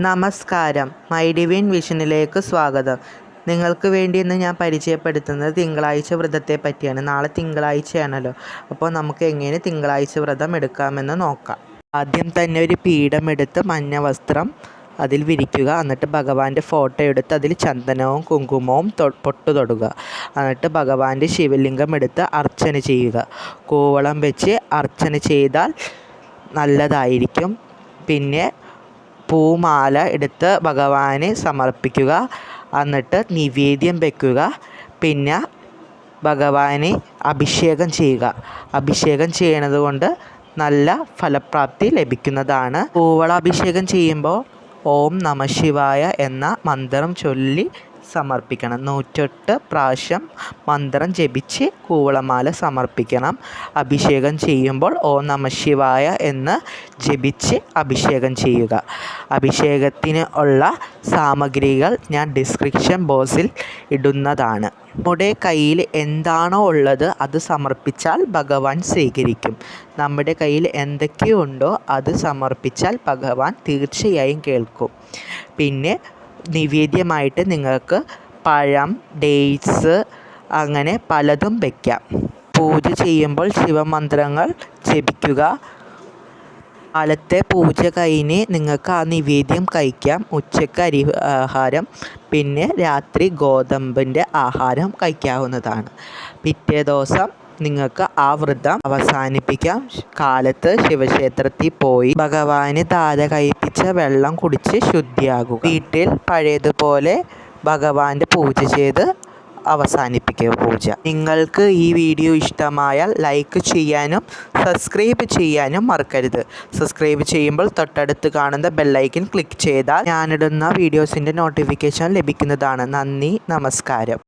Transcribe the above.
നമസ്കാരം, my divine വിഷനിലേക്ക് സ്വാഗതം. നിങ്ങൾക്ക് വേണ്ടി ഇന്ന് ഞാൻ പരിചയപ്പെടുത്തുന്നത് തിങ്കളാഴ്ച വ്രതത്തെ പറ്റിയാണ്. നാളെ തിങ്കളാഴ്ചയാണല്ലോ, അപ്പോൾ നമുക്ക് എങ്ങനെ തിങ്കളാഴ്ച വ്രതം എടുക്കാമെന്ന് നോക്കാം. ആദ്യം തന്നെ ഒരു പീഠമെടുത്ത് മഞ്ഞ വസ്ത്രം അതിൽ വിരിക്കുക. എന്നിട്ട് ഭഗവാന്റെ ഫോട്ടോ എടുത്ത് അതിൽ ചന്ദനവും കുങ്കുമവും പൊട്ടു തൊടുക. എന്നിട്ട് ഭഗവാന്റെ ശിവലിംഗം എടുത്ത് അർച്ചന ചെയ്യുക. കൂവളം വെച്ച് അർച്ചന ചെയ്താൽ നല്ലതായിരിക്കും. പിന്നെ പൂമാല എടുത്ത് ഭഗവാന് സമർപ്പിക്കുക. എന്നിട്ട് നിവേദ്യം വയ്ക്കുക. പിന്നെ ഭഗവാന് അഭിഷേകം ചെയ്യുക. അഭിഷേകം ചെയ്യണത് കൊണ്ട് നല്ല ഫലപ്രാപ്തി ലഭിക്കുന്നതാണ്. കൂവളാഭിഷേകം ചെയ്യുമ്പോൾ ഓം നമ ശിവായ എന്ന മന്ത്രം ചൊല്ലി സമർപ്പിക്കണം. 108 പ്രാവശ്യം മന്ത്രം ജപിച്ച് കൂവളമാല സമർപ്പിക്കണം. അഭിഷേകം ചെയ്യുമ്പോൾ ഓം നമ ശിവായ എന്ന് ജപിച്ച് അഭിഷേകം ചെയ്യുക. അഭിഷേകത്തിന് ഉള്ള സാമഗ്രികൾ ഞാൻ ഡിസ്ക്രിപ്ഷൻ ബോക്സിൽ ഇടുന്നതാണ്. നമ്മുടെ കയ്യിൽ എന്താണോ ഉള്ളത് അത് സമർപ്പിച്ചാൽ ഭഗവാൻ സ്വീകരിക്കും. നമ്മുടെ കയ്യിൽ എന്തൊക്കെയുണ്ടോ അത് സമർപ്പിച്ചാൽ ഭഗവാൻ തീർച്ചയായും കേൾക്കും. പിന്നെ നിവേദ്യമായിട്ട് നിങ്ങൾക്ക് പഴം, ഡേറ്റ്സ് അങ്ങനെ പലതും വയ്ക്കാം. പൂജ ചെയ്യുമ്പോൾ ശിവമന്ത്രങ്ങൾ ജപിക്കുക. കാലത്തെ പൂജ കഴിഞ്ഞ് നിങ്ങൾക്ക് ആ നിവേദ്യം കഴിക്കാം. ഉച്ചയ്ക്ക് അരി ആഹാരം, പിന്നെ രാത്രി ഗോതമ്പിൻ്റെ ആഹാരം കഴിക്കാവുന്നതാണ്. പിറ്റേ ദിവസം നിങ്ങൾക്ക് ആ വ്രതം അവസാനിപ്പിക്കാം. കാലത്ത് ശിവക്ഷേത്രത്തിൽ പോയി ഭഗവാന് ധാര കഴിപ്പിച്ച വെള്ളം കുടിച്ച് ശുദ്ധിയാകുക. വീട്ടിൽ പഴയതുപോലെ ഭഗവാന്റെ പൂജ ചെയ്ത് അവസാനിപ്പിക്കുക പൂജ. നിങ്ങൾക്ക് ഈ വീഡിയോ ഇഷ്ടമായാൽ ലൈക്ക് ചെയ്യാനും സബ്സ്ക്രൈബ് ചെയ്യാനും മറക്കരുത്. സബ്സ്ക്രൈബ് ചെയ്യുമ്പോൾ തൊട്ടടുത്ത് കാണുന്ന ബെല്ലൈക്കൻ ക്ലിക്ക് ചെയ്താൽ ഞാനിടുന്ന വീഡിയോസിൻ്റെ നോട്ടിഫിക്കേഷൻ ലഭിക്കുന്നതാണ്. നന്ദി, നമസ്കാരം.